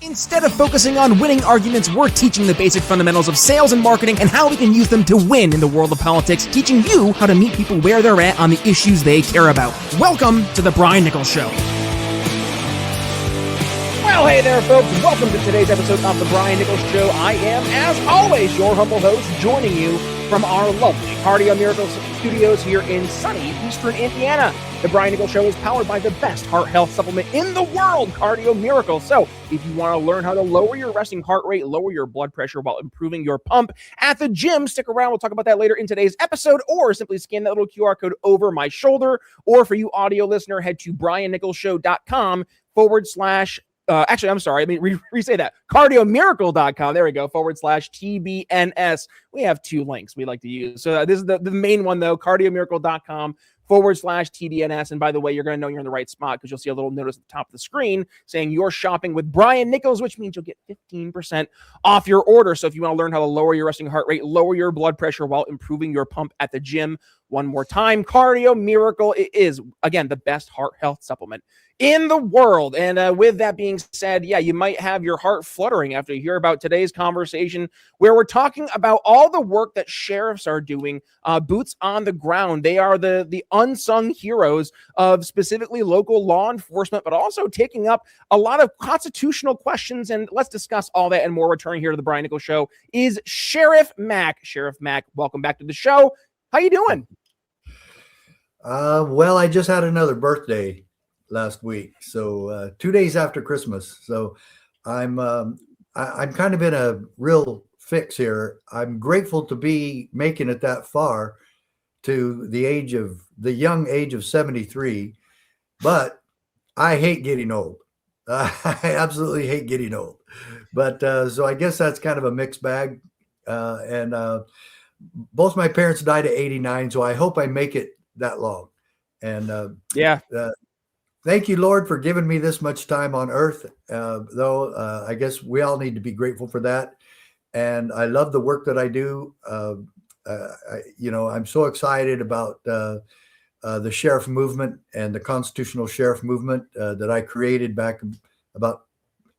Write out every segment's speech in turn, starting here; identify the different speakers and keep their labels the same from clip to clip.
Speaker 1: Instead of focusing on winning arguments, we're teaching the basic fundamentals of sales and marketing and how we can use them to win in the world of politics, teaching you how to meet people where they're at on the issues they care about. Welcome to The Brian Nichols Show. Well, hey there, folks. Welcome to today's episode of The Brian Nichols Show. I am, as always, your humble host, joining you from our lovely Cardio Miracles studios here in sunny Eastern Indiana. The Brian Nichols Show is powered by the best heart health supplement in the world, Cardio Miracles. So if you want to learn how to lower your resting heart rate, lower your blood pressure while improving your pump at the gym, stick around. We'll talk about that later in today's episode, or simply scan that little QR code over my shoulder. Or for you audio listener, head to briannicholsshow.com re-say that. Cardiomiracle.com. There we go. /TBNS. We have two links we like to use. So this is the main one, though. Cardiomiracle.com /TBNS. And by the way, you're going to know you're in the right spot because you'll see a little notice at the top of the screen saying you're shopping with Brian Nichols, which means you'll get 15% off your order. So if you want to learn how to lower your resting heart rate, lower your blood pressure while improving your pump at the gym, one more time, Cardio Miracle is, again, the best heart health supplement in the world. And with that being said, yeah, you might have your heart fluttering after you hear about today's conversation, where we're talking about all the work that sheriffs are doing, boots on the ground. They are the unsung heroes of specifically local law enforcement, but also taking up a lot of constitutional questions. And let's discuss all that and more. Returning here to the Brian Nichols Show is Sheriff Mack. Sheriff Mack, welcome back to the show. How you doing?
Speaker 2: Well, I just had another birthday last week, so 2 days after Christmas. So I'm kind of in a real fix here. I'm grateful to be making it that far to the young age of 73, but I hate getting old. I absolutely hate getting old. But so I guess that's kind of a mixed bag. And both my parents died at 89, so I hope I make it that long. And thank you, Lord, for giving me this much time on earth, though I guess we all need to be grateful for that. And I love the work that I do. I'm so excited about the sheriff movement and the constitutional sheriff movement that I created back about,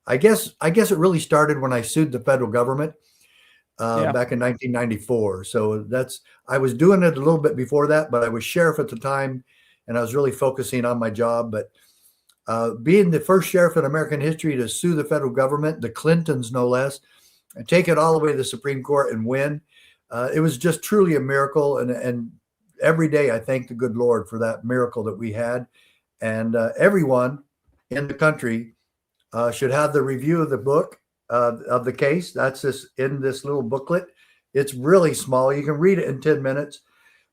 Speaker 2: I guess it really started when I sued the federal government back in 1994. So I was doing it a little bit before that, but I was sheriff at the time and I was really focusing on my job. But being the first sheriff in American history to sue the federal government, the Clintons no less, and take it all the way to the Supreme Court and win, it was just truly a miracle. And every day I thank the good Lord for that miracle that we had. And everyone in the country should have the review of the book of the case. That's in this little booklet. It's really small. You can read it in 10 minutes.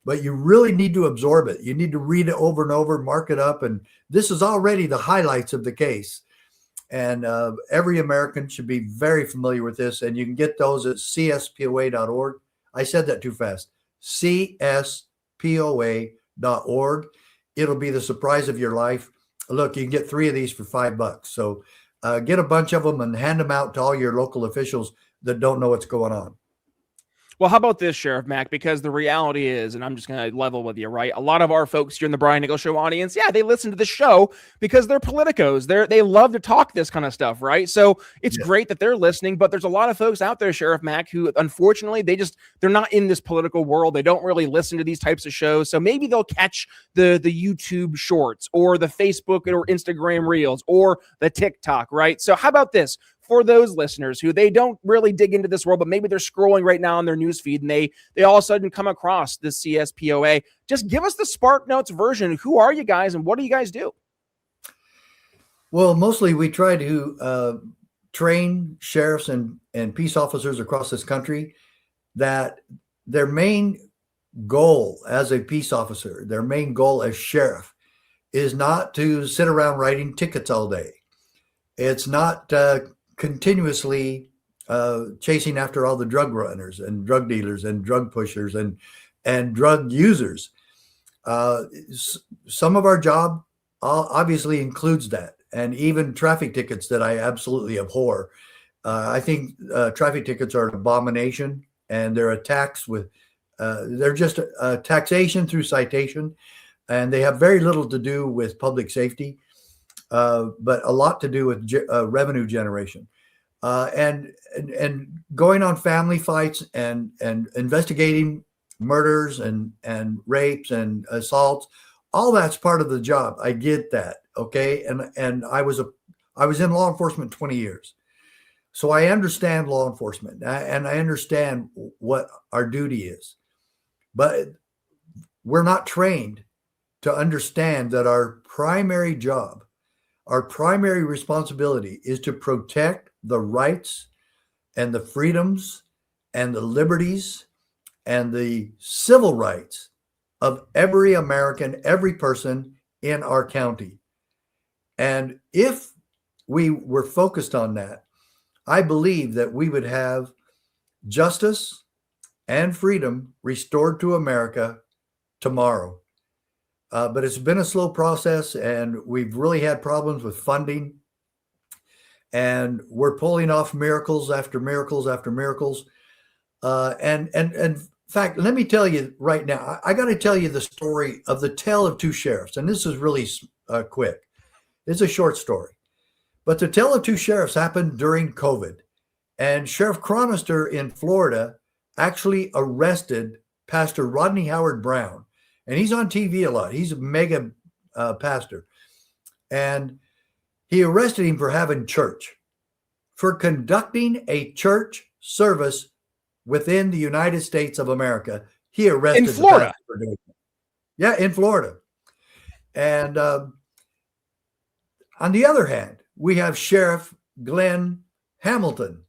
Speaker 2: But you really need to absorb it. You need to read it over and over, mark it up. And this is already the highlights of the case. And every American should be very familiar with this. And you can get those at cspoa.org. I said that too fast. cspoa.org. It'll be the surprise of your life. Look, you can get 3 of these for $5. So get a bunch of them and hand them out to all your local officials that don't know what's going on.
Speaker 1: Well, how about this, Sheriff Mack? Because the reality is, and I'm just going to level with you, right? A lot of our folks here in the Brian Nichols Show audience, they listen to the show because they're politicos. They love to talk this kind of stuff, right? So it's great that they're listening, but there's a lot of folks out there, Sheriff Mack, who unfortunately, they're not in this political world. They don't really listen to these types of shows. So maybe they'll catch the YouTube shorts or the Facebook or Instagram reels or the TikTok, right? So how about this? For those listeners who they don't really dig into this world, but maybe they're scrolling right now on their newsfeed and they all of a sudden come across the CSPOA, just give us the Spark Notes version. Who are you guys and what do you guys do?
Speaker 2: Well, mostly we try to train sheriffs and peace officers across this country that their main goal as a peace officer, their main goal as sheriff is not to sit around writing tickets all day. It's not continuously chasing after all the drug runners and drug dealers and drug pushers and drug users. Some of our job obviously includes that, and even traffic tickets that I absolutely abhor. I think traffic tickets are an abomination, and they're a tax they're just a taxation through citation, and they have very little to do with public safety. But a lot to do with revenue generation. and going on family fights and investigating murders and rapes and assaults. All that's part of the job. I get that. Okay. And I was in law enforcement 20 years. So I understand law enforcement and I understand what our duty is, but we're not trained to understand that our primary job, our primary responsibility is to protect the rights and the freedoms and the liberties and the civil rights of every American, every person in our county. And if we were focused on that, I believe that we would have justice and freedom restored to America tomorrow. But it's been a slow process, and we've really had problems with funding. And we're pulling off miracles after miracles after miracles. And in fact, let me tell you right now, I got to tell you the story of the tale of two sheriffs. And this is really quick. It's a short story. But the tale of two sheriffs happened during COVID. And Sheriff Chronister in Florida actually arrested Pastor Rodney Howard Brown. And he's on TV a lot. He's a mega pastor. And he arrested him for having church, for conducting a church service within the United States of America. He arrested
Speaker 1: in Florida.
Speaker 2: For doing it. Yeah, in Florida. And on the other hand, we have Sheriff Glenn Hamilton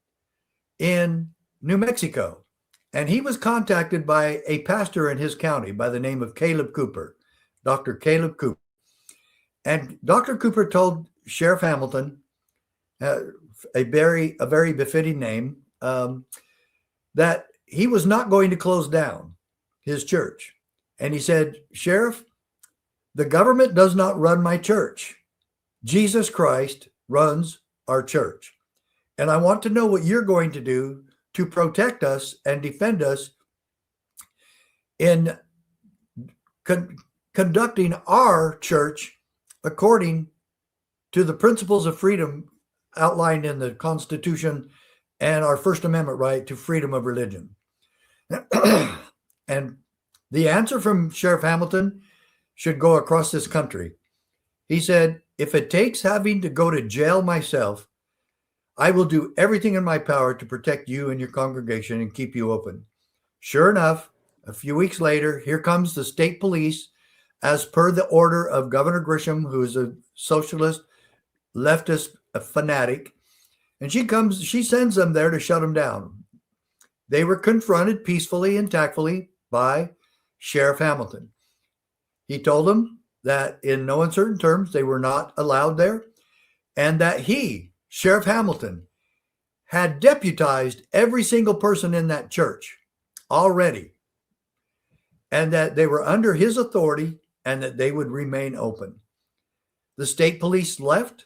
Speaker 2: in New Mexico. And he was contacted by a pastor in his county by the name of Caleb Cooper, Dr. Caleb Cooper. And Dr. Cooper told Sheriff Hamilton, a very befitting name, that he was not going to close down his church. And he said, Sheriff, the government does not run my church. Jesus Christ runs our church. And I want to know what you're going to do to protect us and defend us in conducting our church according to the principles of freedom outlined in the Constitution and our First Amendment right to freedom of religion. And the answer from Sheriff Hamilton should go across this country. He said, if it takes having to go to jail myself, I will do everything in my power to protect you and your congregation and keep you open. Sure enough, a few weeks later, here comes the state police as per the order of Governor Grisham, who is a socialist, leftist fanatic. And she sends them there to shut them down. They were confronted peacefully and tactfully by Sheriff Hamilton. He told them that in no uncertain terms, they were not allowed there, and that he, Sheriff Hamilton, had deputized every single person in that church already, and that they were under his authority and that they would remain open. The state police left,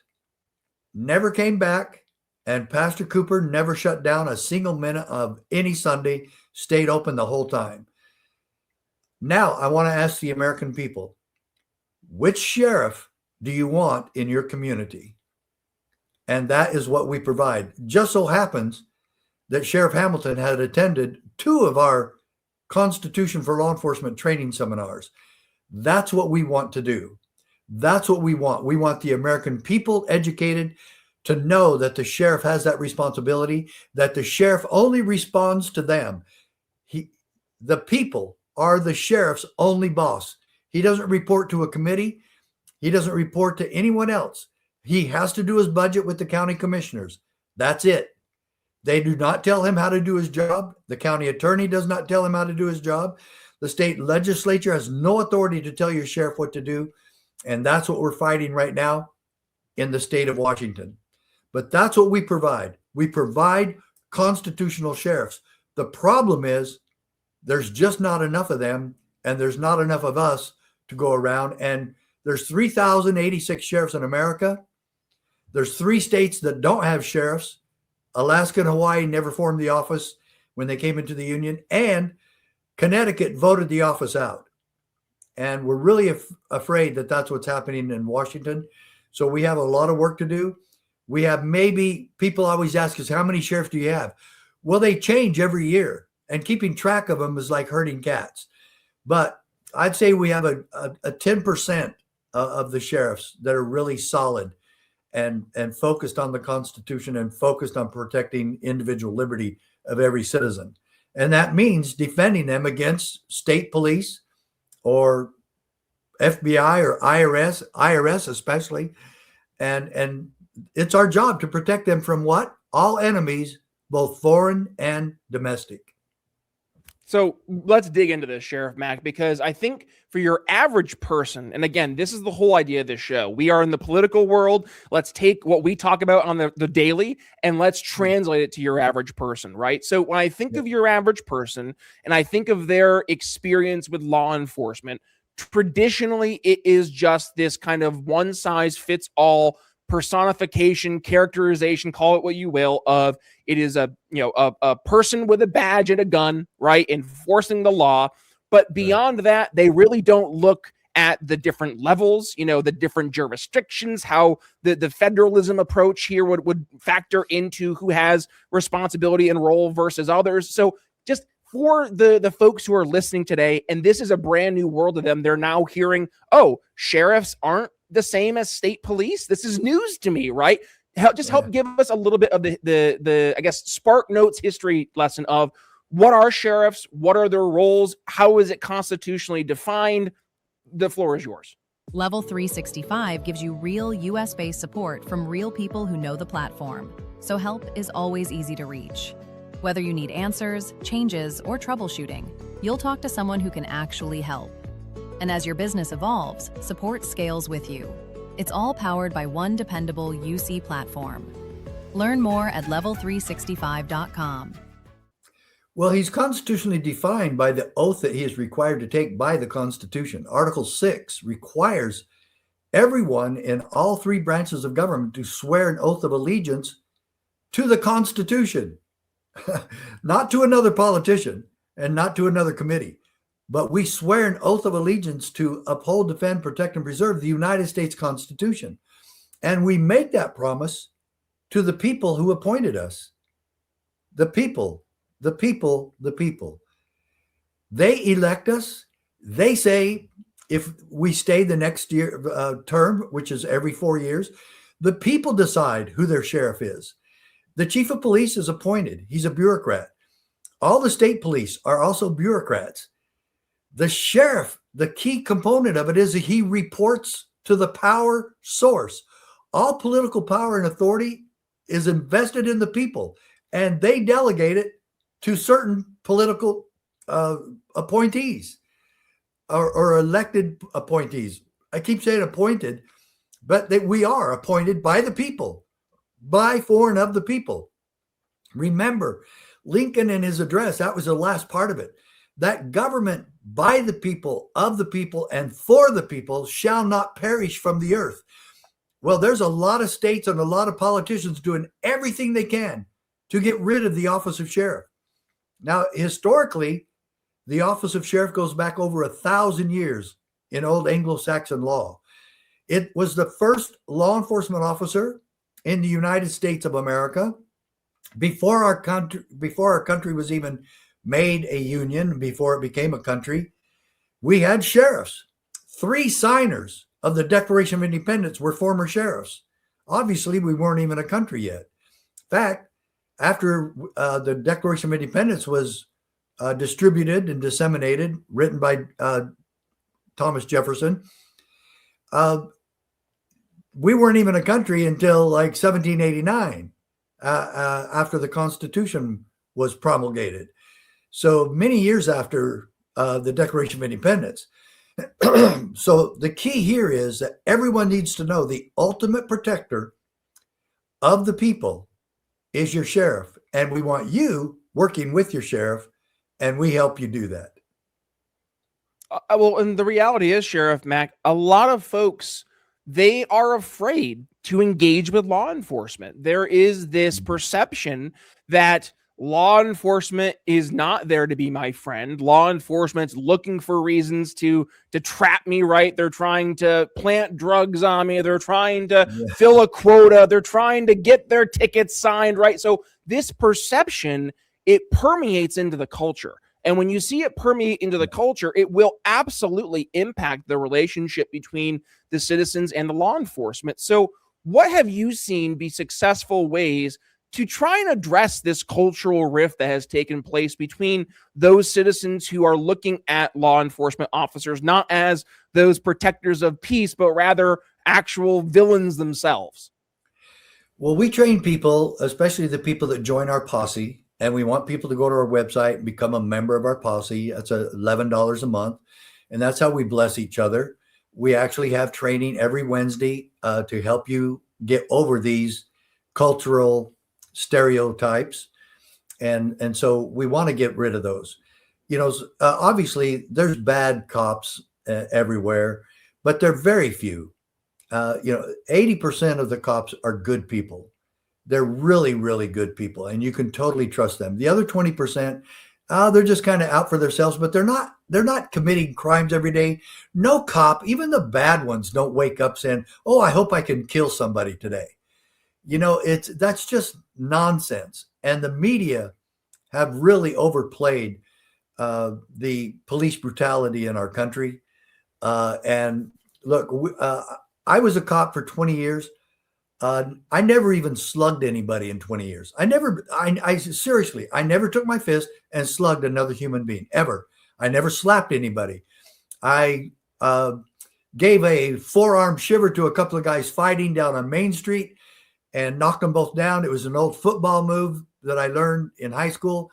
Speaker 2: never came back, and Pastor Cooper never shut down a single minute of any Sunday, stayed open the whole time. Now, I want to ask the American people, which sheriff do you want in your community? And that is what we provide. Just so happens that Sheriff Hamilton had attended 2 of our Constitution for Law Enforcement training seminars. That's what we want to do. That's what we want. We want the American people educated to know that the sheriff has that responsibility, that the sheriff only responds to them. The people are the sheriff's only boss. He doesn't report to a committee. He doesn't report to anyone else. He has to do his budget with the county commissioners. That's it. They do not tell him how to do his job. The county attorney does not tell him how to do his job. The state legislature has no authority to tell your sheriff what to do. And that's what we're fighting right now in the state of Washington. But that's what we provide. We provide constitutional sheriffs. The problem is there's just not enough of them, and there's not enough of us to go around. And there's 3,086 sheriffs in America. There's 3 states that don't have sheriffs. Alaska and Hawaii never formed the office when they came into the union, and Connecticut voted the office out. And we're really afraid that that's what's happening in Washington. So we have a lot of work to do. We have maybe, people always ask us, how many sheriffs do you have? Well, they change every year, and keeping track of them is like herding cats. But I'd say we have a 10% of the sheriffs that are really solid and focused on the Constitution and focused on protecting individual liberty of every citizen. And that means defending them against state police or FBI or IRS especially. And it's our job to protect them from what? All enemies, both foreign and domestic.
Speaker 1: So let's dig into this, Sheriff Mack, because I think for your average person, and again, this is the whole idea of this show. We are in the political world. Let's take what we talk about on the daily and let's translate it to your average person, right? So when I think of your average person and I think of their experience with law enforcement, traditionally it is just this kind of one size fits all personification, characterization, call it what you will, of it is a person with a badge and a gun, right, enforcing the law. But beyond that, they really don't look at the different levels, the different jurisdictions, how the federalism approach here would factor into who has responsibility and role versus others. So just for the folks who are listening today, and this is a brand new world to them, they're now hearing, oh, sheriffs aren't the same as state police. This is news to me, right? Help give us a little bit of the I guess Spark Notes history lesson of what are sheriffs, what are their roles, how is it constitutionally defined? The floor is yours.
Speaker 3: Level 365 gives you real US-based support from real people who know the platform, so help is always easy to reach. Whether you need answers, changes, or troubleshooting, you'll talk to someone who can actually help. And as your business evolves, support scales with you. It's all powered by one dependable UC platform. Learn more at level365.com.
Speaker 2: Well, he's constitutionally defined by the oath that he is required to take by the Constitution. Article 6 requires everyone in all three branches of government to swear an oath of allegiance to the Constitution, not to another politician and not to another committee. But we swear an oath of allegiance to uphold, defend, protect, and preserve the United States Constitution. And we make that promise to the people who appointed us. The people. They elect us. They say if we stay the next year term, which is every 4 years, the people decide who their sheriff is. The chief of police is appointed. He's a bureaucrat. All the state police are also bureaucrats. The sheriff, the key component of it is that he reports to the power source. All political power and authority is invested in the people, and they delegate it to certain political appointees or elected appointees. I keep saying appointed, but we are appointed by the people, by, for, and of the people. Remember, Lincoln in his address, that was the last part of it. That government by the people, of the people, and for the people shall not perish from the earth. Well, there's a lot of states and a lot of politicians doing everything they can to get rid of the office of sheriff. Now, historically, the office of sheriff goes back over 1,000 years in old Anglo-Saxon law. It was the first law enforcement officer in the United States of America before our country was even made a union, before it became a country. We had sheriffs. 3 signers of the Declaration of Independence were former sheriffs. Obviously, we weren't even a country yet. In fact, after the Declaration of Independence was distributed and disseminated, written by Thomas Jefferson, we weren't even a country until like 1789, after the Constitution was promulgated. So many years after the Declaration of Independence. So the key here is that everyone needs to know the ultimate protector of the people is your sheriff. And we want you working with your sheriff, and we help you do that.
Speaker 1: Well, and the reality is, Sheriff Mack, a lot of folks, they are afraid to engage with law enforcement. There is this perception that law enforcement is not there to be my friend. Law enforcement's looking for reasons to trap me, right? They're trying to plant drugs on me. They're trying to fill a quota. They're trying to get their tickets signed, right? So this perception, it permeates into the culture. And when you see it permeate into the culture, it will absolutely impact the relationship between the citizens and the law enforcement. So what have you seen be successful ways to try and address this cultural rift that has taken place between those citizens who are looking at law enforcement officers not as those protectors of peace, but rather actual villains themselves?
Speaker 2: Well, we train people, especially the people that join our posse, and we want people to go to our website and become a member of our posse. That's $11 a month. And that's how we bless each other. We actually have training every Wednesday to help you get over these cultural stereotypes. And so we want to get rid of those. Obviously there's bad cops everywhere, but they're very few. 80% of the cops are good people. They're really, really good people, and you can totally trust them. The other 20%, they're just kind of out for themselves, but they're not committing crimes every day. No cop, even the bad ones, don't wake up saying, "Oh, I hope I can kill somebody today." That's just nonsense. And the media have really overplayed the police brutality in our country. And look, I was a cop for 20 years. I never even slugged anybody in 20 years. Seriously, I never took my fist and slugged another human being, ever. I never slapped anybody. I gave a forearm shiver to a couple of guys fighting down on Main Street and knocked them both down. It was an old football move that I learned in high school.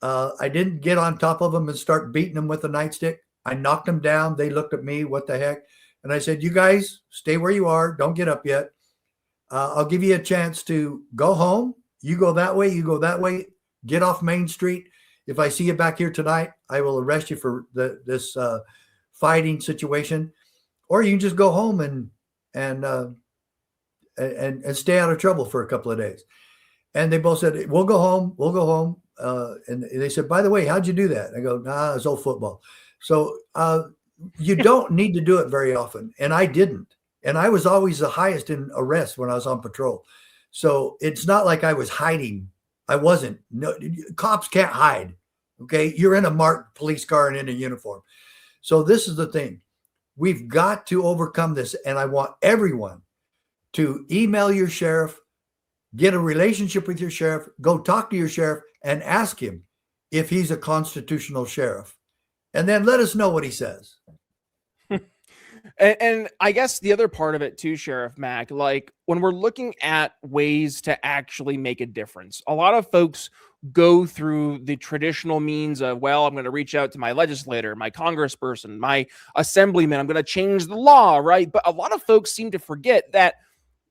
Speaker 2: I didn't get on top of them and start beating them with a nightstick. I knocked them down. They looked at me, what the heck? And I said, "You guys stay where you are. Don't get up yet. I'll give you a chance to go home. You go that way. You go that way. Get off Main Street. If I see you back here tonight, I will arrest you for this fighting situation, or you can just go home and stay out of trouble for a couple of days." And they both said, "We'll go home. We'll go home." And they said, "By the way, how'd you do that?" I go, "Nah, it's old football." So you don't need to do it very often, and I didn't. And I was always the highest in arrests when I was on patrol. So it's not like I was hiding. I wasn't. No, cops can't hide. Okay. You're in a marked police car and in a uniform. So this is the thing. We've got to overcome this. And I want everyone to email your sheriff, get a relationship with your sheriff, go talk to your sheriff and ask him if he's a constitutional sheriff. And then let us know what he says.
Speaker 1: And I guess the other part of it too, Sheriff Mack, like when we're looking at ways to actually make a difference, a lot of folks go through the traditional means of, well, I'm going to reach out to my legislator, my congressperson, my assemblyman, I'm going to change the law, right? But a lot of folks seem to forget that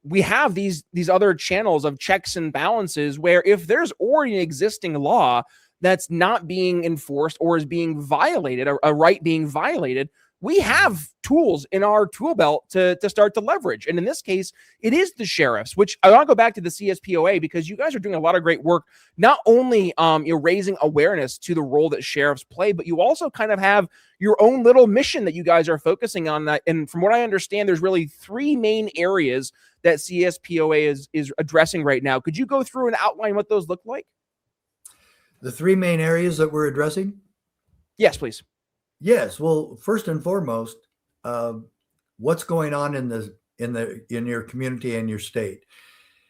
Speaker 1: we have these other channels of checks and balances where if there's already an existing law that's not being enforced or is being violated, a right being violated, we have tools in our tool belt to start to leverage. And in this case, it is the sheriffs, which I want to go back to the CSPOA because you guys are doing a lot of great work, not only raising awareness to the role that sheriffs play, but you also kind of have your own little mission that you guys are focusing on. That. And from what I understand, there's really three main areas that CSPOA is addressing right now. Could you go through and outline what those look like?
Speaker 2: The three main areas that we're addressing?
Speaker 1: Yes, please.
Speaker 2: Yes. Well, first and foremost, what's going on in your community and your state.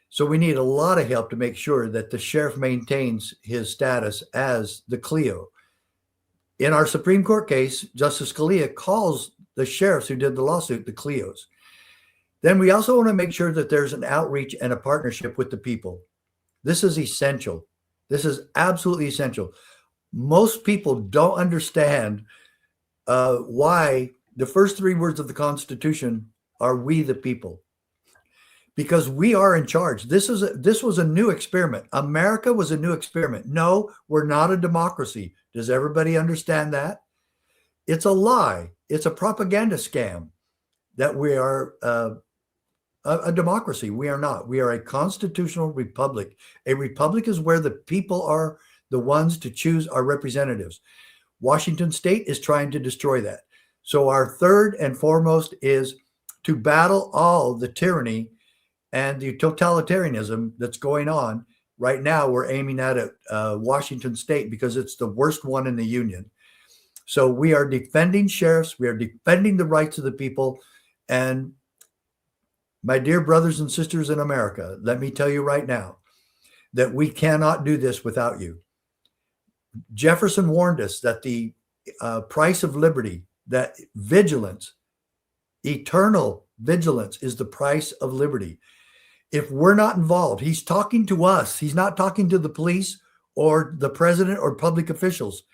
Speaker 2: So we need a lot of help to make sure that the sheriff maintains his status as the Clio. In our Supreme Court case, Justice Scalia calls the sheriffs who did the lawsuit the Clios. Then we also want to make sure that there's an outreach and a partnership with the people. This is essential. This is absolutely essential. Most people don't understand why the first three words of the Constitution are "we the people," because we are in charge. This was a new experiment. America was a new experiment. No, we're not a democracy. Does everybody understand that? It's a lie. It's a propaganda scam that we are a democracy. We are not. We are a constitutional republic. A republic is where the people are the ones to choose our representatives. Washington State is trying to destroy that. So our third and foremost is to battle all the tyranny and the totalitarianism that's going on. Right now, we're aiming at it, Washington State, because it's the worst one in the union. So we are defending sheriffs. We are defending the rights of the people. And my dear brothers and sisters in America, let me tell you right now that we cannot do this without you. Jefferson warned us that the price of liberty, that vigilance, eternal vigilance, is the price of liberty. If we're not involved, he's talking to us. He's not talking to the police or the president or public officials.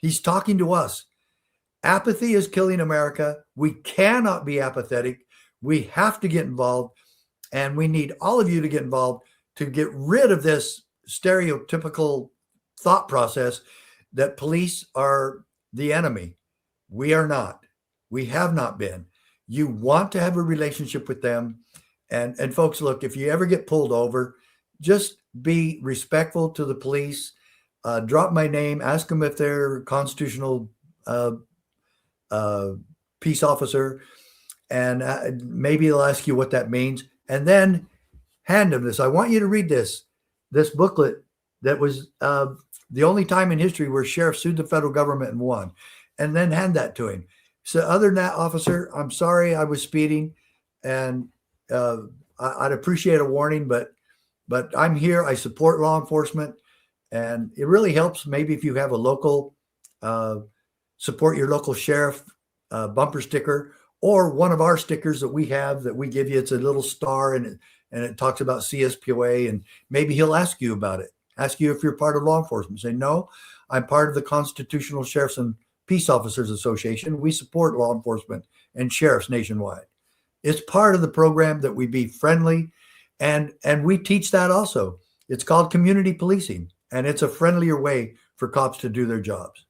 Speaker 2: He's talking to us. Apathy is killing America. We cannot be apathetic. We have to get involved, and we need all of you to get involved to get rid of this stereotypical thought process that police are the enemy. We are not. We have not been. You want to have a relationship with them. And folks, look, if you ever get pulled over, just be respectful to the police. Drop my name. Ask them if they're a constitutional peace officer. And maybe they'll ask you what that means. And then hand them this. I want you to read this booklet that was the only time in history where sheriff sued the federal government and won. And then hand that to him. So other than that, officer, I'm sorry I was speeding. And I'd appreciate a warning, but I'm here. I support law enforcement. And it really helps maybe if you have a local, support your local sheriff bumper sticker, or one of our stickers that we have that we give you. It's a little star and it talks about CSPOA, and maybe he'll ask you about it. Ask you if you're part of law enforcement. Say, no, I'm part of the Constitutional Sheriffs and Peace Officers Association. We support law enforcement and sheriffs nationwide. It's part of the program that we be friendly, and we teach that also. It's called community policing, and it's a friendlier way for cops to do their jobs.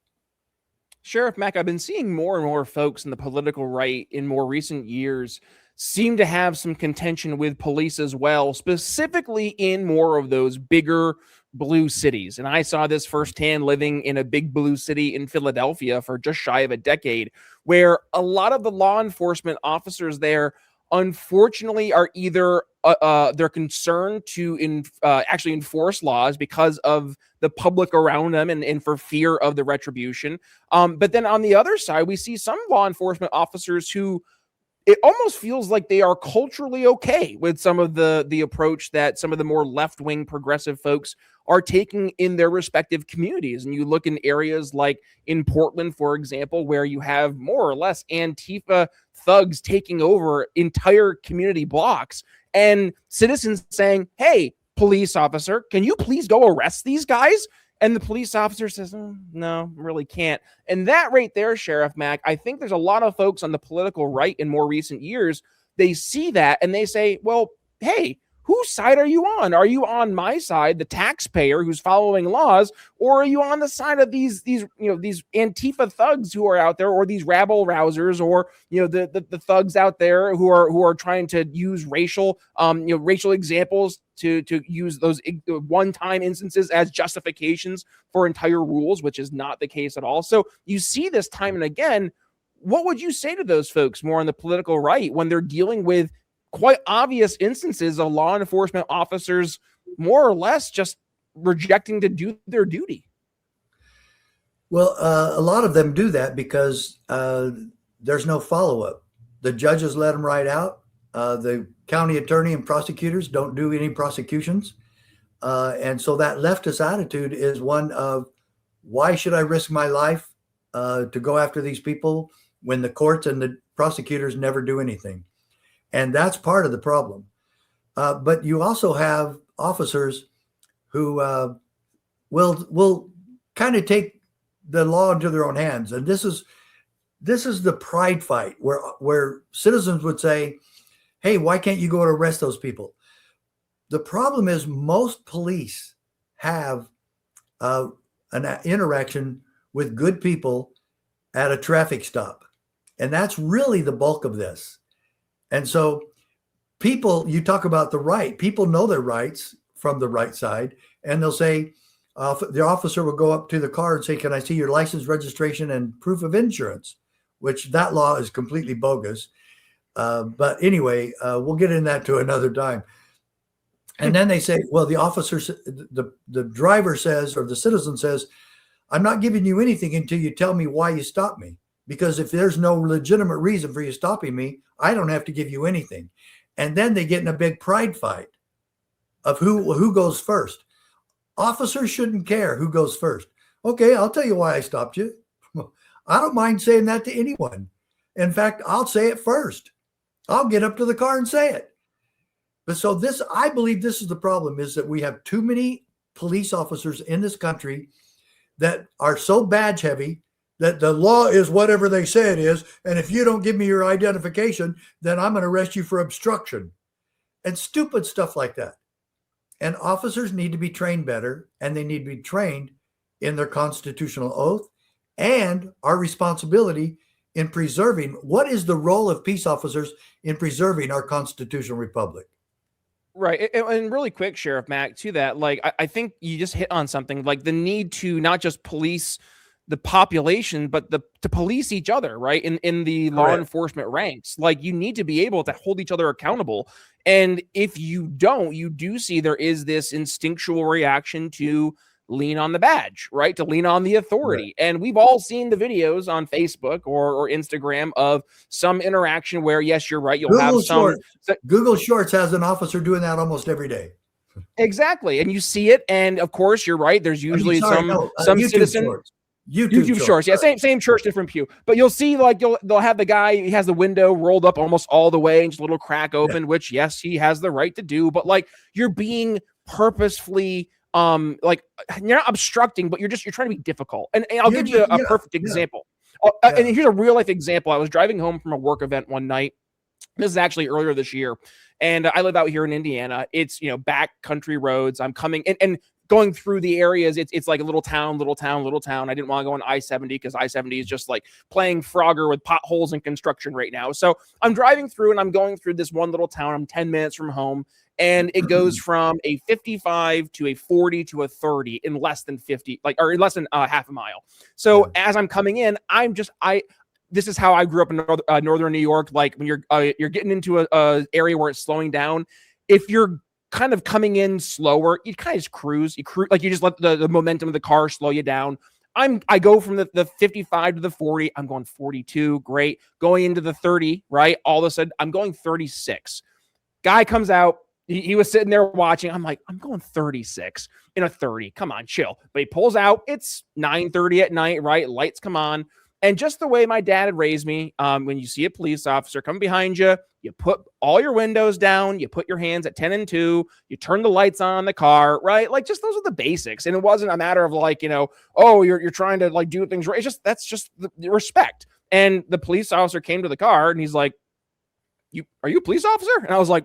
Speaker 1: Sheriff Mack, I've been seeing more and more folks in the political right in more recent years seem to have some contention with police as well, specifically in more of those bigger blue cities. And I saw this firsthand living in a big blue city in Philadelphia for just shy of a decade, where a lot of the law enforcement officers there, unfortunately, are either they're concerned to actually enforce laws because of the public around them and for fear of the retribution. But then on the other side, we see some law enforcement officers who it almost feels like they are culturally okay with some of the approach that some of the more left-wing progressive folks are taking in their respective communities. And you look in areas like in Portland, for example, where you have more or less Antifa thugs taking over entire community blocks and citizens saying, hey, police officer, can you please go arrest these guys? And the police officer says, no, really can't. And that right there, Sheriff Mack, I think there's a lot of folks on the political right in more recent years, they see that and they say, well, hey, whose side are you on? Are you on my side, the taxpayer who's following laws, or are you on the side of these Antifa thugs who are out there, or these rabble rousers, or the thugs out there who are trying to use racial examples to use those one-time instances as justifications for entire rules, which is not the case at all. So you see this time and again. What would you say to those folks more on the political right when they're dealing with quite obvious instances of law enforcement officers more or less just rejecting to do their duty?
Speaker 2: Well, a lot of them do that because there's no follow-up. The judges let them right out. The county attorney and prosecutors don't do any prosecutions. And so that leftist attitude is one of, why should I risk my life to go after these people when the courts and the prosecutors never do anything? And that's part of the problem. But you also have officers who will kind of take the law into their own hands. And this is the pride fight where citizens would say, hey, why can't you go and arrest those people? The problem is most police have an interaction with good people at a traffic stop. And that's really the bulk of this. And so people, you talk about the right, people know their rights from the right side, and they'll say, the officer will go up to the car and say, can I see your license, registration, and proof of insurance? Which that law is completely bogus. But anyway, we'll get into that to another time. And then they say, well, the officer, the driver says, or the citizen says, I'm not giving you anything until you tell me why you stopped me. Because if there's no legitimate reason for you stopping me, I don't have to give you anything. And then they get in a big pride fight of who goes first. Officers shouldn't care who goes first. Okay, I'll tell you why I stopped you. I don't mind saying that to anyone. In fact, I'll say it first. I'll get up to the car and say it. But so this, I believe this is the problem, is that we have too many police officers in this country that are so badge heavy that the law is whatever they say it is. And if you don't give me your identification, then I'm going to arrest you for obstruction and stupid stuff like that. And officers need to be trained better, and they need to be trained in their constitutional oath and our responsibility in preserving. What is the role of peace officers in preserving our constitutional republic?
Speaker 1: Right. And really quick, Sheriff Mack, to that, like, I think you just hit on something, like the need to not just police the population, but to police each other, right? In the law enforcement ranks, like you need to be able to hold each other accountable. And if you don't, you do see there is this instinctual reaction to lean on the badge, right? To lean on the authority. Right. And we've all seen the videos on Facebook or Instagram of some interaction where, yes, you're right. You'll have some.
Speaker 2: Google Shorts has an officer doing that almost every day.
Speaker 1: Exactly. And you see it. And of course, you're right. There's usually some citizen.
Speaker 2: Shorts.
Speaker 1: YouTube shorts. Yeah, same church, different pew. But you'll see, like, they'll have the guy, he has the window rolled up almost all the way and just a little crack open, which, yes, he has the right to do. But like, you're being purposefully like, you're not obstructing, but you're trying to be difficult. And I'll give you a perfect example. And here's a real life example. I was driving home from a work event one night. This is actually earlier this year. And I live out here in Indiana. It's, back country roads. I'm coming and going through the areas, it's like a little town. I didn't want to go on I-70 because I-70 is just like playing Frogger with potholes and construction right now. So I'm driving through and I'm going through this one little town. I'm 10 minutes from home, and it goes from a 55 to a 40 to a 30 in less than 50, or in less than half a mile. So as I'm coming in, this is how I grew up in northern New York. Like when you're getting into a area where it's slowing down, if you're kind of coming in slower, you kind of just cruise. You just let the momentum of the car slow you down. I go from the 55 to the 40. I'm going 42. Great. Going into the 30, right? All of a sudden, I'm going 36. Guy comes out. He was sitting there watching. I'm like, I'm going 36 in a 30. Come on, chill. But he pulls out. It's 9:30 at night, right? Lights come on. And just the way my dad had raised me, when you see a police officer come behind you, you put all your windows down, you put your hands at 10 and 2, you turn the lights on the car, right? Like, just those are the basics. And it wasn't a matter of like, oh, you're trying to like do things right. That's just the respect. And the police officer came to the car and he's like, are you a police officer? And I was like,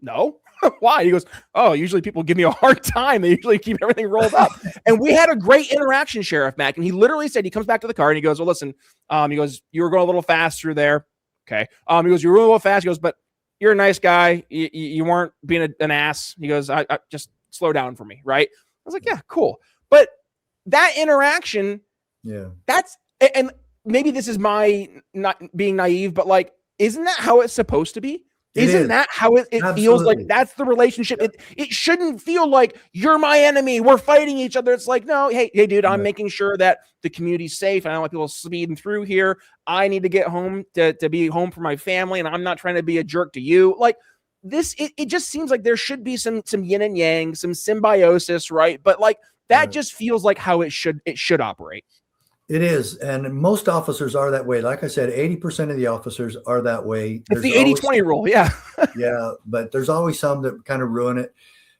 Speaker 1: no. Why? He goes, oh, usually people give me a hard time. They usually keep everything rolled up. And we had a great interaction, Sheriff Mack. And he literally said, he comes back to the car and he goes, well, listen, he goes, you were going a little fast through there. Okay. He goes, you were a little fast. He goes, but you're a nice guy. You weren't being an ass. He goes, I just slow down for me. Right. I was like, yeah, cool. But that interaction, and maybe this is my not being naive, but like, isn't that how it's supposed to be? Isn't that how it feels like? That's the relationship. It shouldn't feel like you're my enemy. We're fighting each other. It's like, no, hey, dude, I'm making sure that the community's safe. I don't want people speeding through here. I need to get home to be home for my family, and I'm not trying to be a jerk to you. Like this, it just seems like there should be some yin and yang, some symbiosis, right? But like that just feels like how it should operate.
Speaker 2: It is. And most officers are that way. Like I said, 80% of the officers are that way.
Speaker 1: It's the 80-20 rule. Yeah.
Speaker 2: Yeah. But there's always some that kind of ruin it.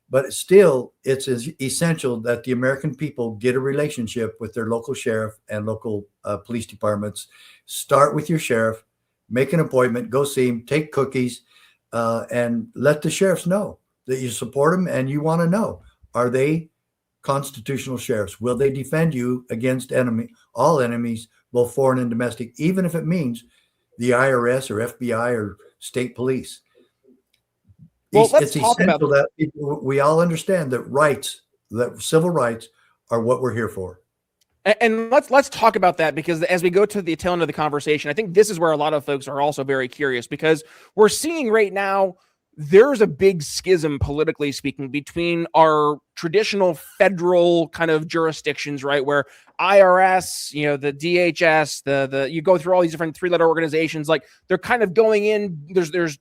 Speaker 2: But still, it's essential that the American people get a relationship with their local sheriff and local police departments. Start with your sheriff, make an appointment, go see him, take cookies, and let the sheriffs know that you support them and you want to know, are they constitutional sheriffs? Will they defend you against all enemies, both foreign and domestic, even if it means the IRS or FBI or state police?
Speaker 1: Well, let's
Speaker 2: It's
Speaker 1: talk about
Speaker 2: essential that we all understand that civil rights are what we're here for.
Speaker 1: And let's talk about that, because as we go to the tail end of the conversation, I think this is where a lot of folks are also very curious, because we're seeing right now there's a big schism, politically speaking, between our traditional federal kind of jurisdictions, right, where IRS, the DHS, the you go through all these different three-letter organizations, like they're kind of going in. There's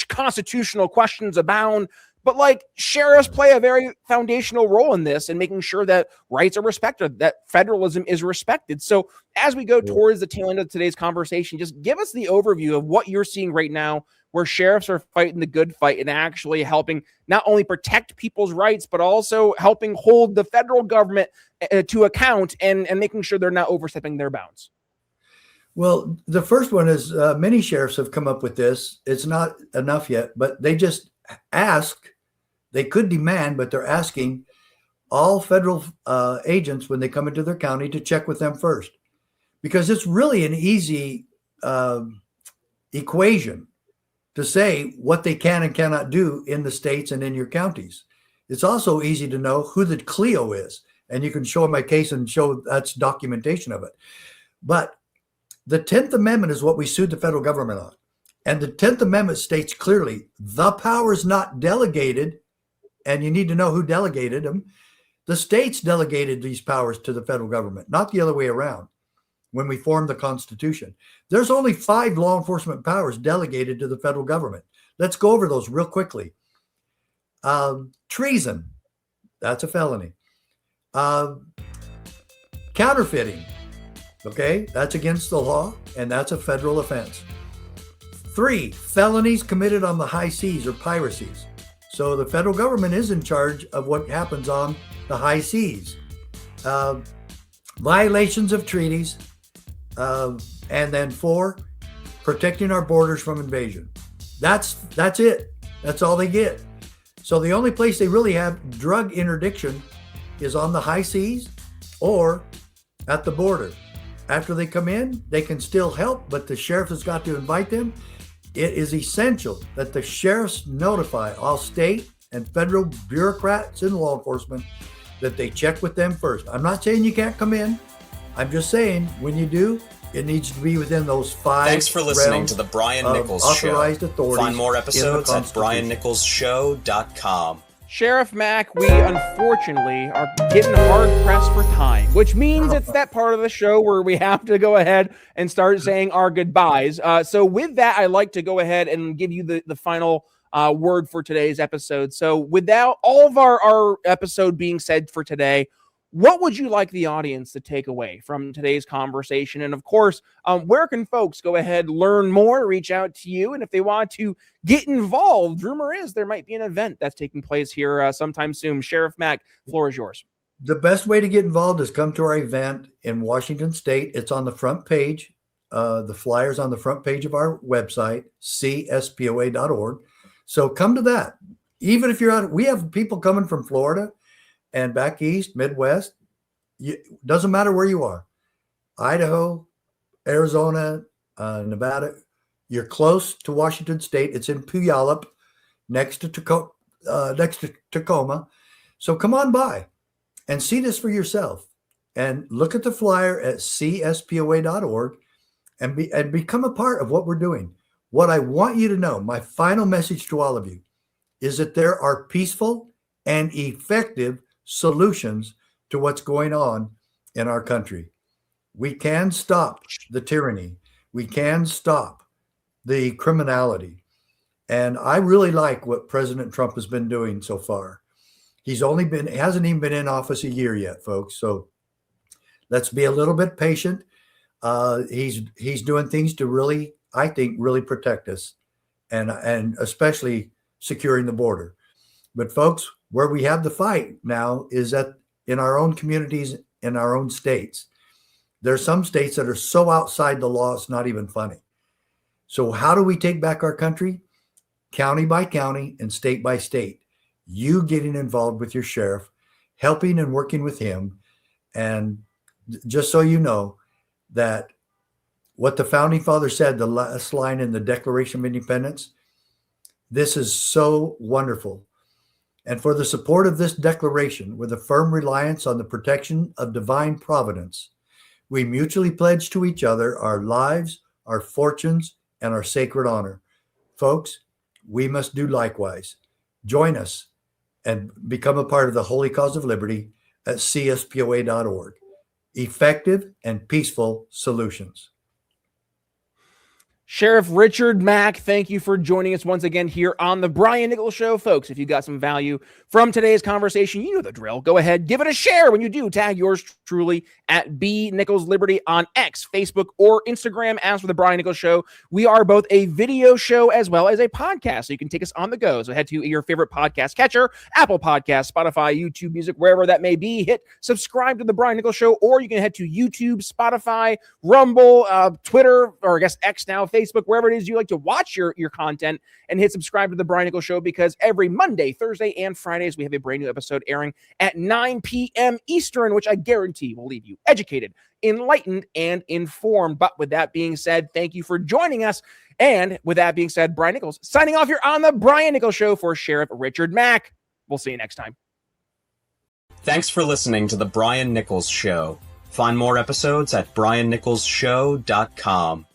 Speaker 1: constitutional questions abound. But like sheriffs play a very foundational role in this and making sure that rights are respected, that federalism is respected. So as we go towards the tail end of today's conversation, just give us the overview of what you're seeing right now, where sheriffs are fighting the good fight and actually helping not only protect people's rights, but also helping hold the federal government to account and making sure they're not overstepping their bounds.
Speaker 2: Well, the first one is many sheriffs have come up with this. It's not enough yet, but they just ask. They could demand, but they're asking all federal agents when they come into their county to check with them first, because it's really an easy equation to say what they can and cannot do in the states and in your counties. It's also easy to know who the Clio is, and you can show my case and show that's documentation of it. But the 10th Amendment is what we sued the federal government on. And the 10th Amendment states clearly the power is not delegated. And you need to know who delegated them. The states delegated these powers to the federal government, not the other way around. When we formed the Constitution, there's only 5 law enforcement powers delegated to the federal government. Let's go over those real quickly. Treason, that's a felony. Counterfeiting, okay, that's against the law, and that's a federal offense. 3, felonies committed on the high seas or piracies. So the federal government is in charge of what happens on the high seas. Violations of treaties. And then 4, protecting our borders from invasion. That's it. That's all they get. So the only place they really have drug interdiction is on the high seas or at the border. After they come in, they can still help, but the sheriff has got to invite them. It is essential that the sheriffs notify all state and federal bureaucrats in law enforcement that they check with them first. I'm not saying you can't come in. I'm just saying when you do, it needs to be within those 5.
Speaker 4: Thanks for listening to the Brian Nichols Show. Find more episodes at briannicholsshow.com.
Speaker 1: Sheriff Mack, we unfortunately are getting hard pressed for time, which means it's that part of the show where we have to go ahead and start saying our goodbyes. So with that, I'd like to go ahead and give you the final word for today's episode. So without all of our episode being said for today, what would you like the audience to take away from today's conversation? And of course, where can folks go ahead, learn more, reach out to you? And if they want to get involved, rumor is there might be an event that's taking place here sometime soon. Sheriff Mack, floor is yours.
Speaker 2: The best way to get involved is come to our event in Washington State. It's on the front page. The flyer's on the front page of our website, cspoa.org. So come to that. Even if you're out, we have people coming from Florida and back east, Midwest. Doesn't matter where you are. Idaho, Arizona, Nevada. You're close to Washington State. It's in Puyallup, next to Tacoma. So come on by and see this for yourself. And look at the flyer at cspoa.org and become a part of what we're doing. What I want you to know, my final message to all of you, is that there are peaceful and effective solutions to what's going on in our country. We can stop the tyranny. We can stop the criminality. And I really like what President Trump has been doing so far. Hasn't even been in office a year yet, folks. So let's be a little bit patient. He's doing things to really, I think, really protect us and especially securing the border. But folks, where we have the fight now is in our own communities, in our own states. There's some states that are so outside the law, it's not even funny. So how do we take back our country? County by county and state by state. You getting involved with your sheriff, helping and working with him. And just so you know that what the founding father said, the last line in the Declaration of Independence, This is so wonderful. And for the support of this declaration, with a firm reliance on the protection of divine providence, we mutually pledge to each other our lives, our fortunes, and our sacred honor. Folks, we must do likewise. Join us and become a part of the Holy Cause of Liberty at cspoa.org. Effective and peaceful solutions.
Speaker 1: Sheriff Richard Mack, thank you for joining us once again here on the Brian Nichols Show. Folks, if you got some value from today's conversation, you know the drill. Go ahead, give it a share. When you do, tag yours truly at B Nichols Liberty on X, Facebook, or Instagram. As for the Brian Nichols Show, we are both a video show as well as a podcast, so you can take us on the go. So head to your favorite podcast catcher, Apple Podcasts, Spotify, YouTube Music, wherever that may be. Hit subscribe to the Brian Nichols Show, or you can head to YouTube, Spotify, Rumble, Twitter, or I guess X now, Facebook, wherever it is you like to watch your content, and hit subscribe to the Brian Nichols Show, because every Monday, Thursday, and Fridays we have a brand new episode airing at 9 p.m. Eastern, which I guarantee will leave you educated, enlightened, and informed. But with that being said, thank you for joining us. And with that being said, Brian Nichols signing off here on the Brian Nichols Show for Sheriff Richard Mack. We'll see you next time.
Speaker 4: Thanks for listening to the Brian Nichols Show. Find more episodes at briannicholsshow.com.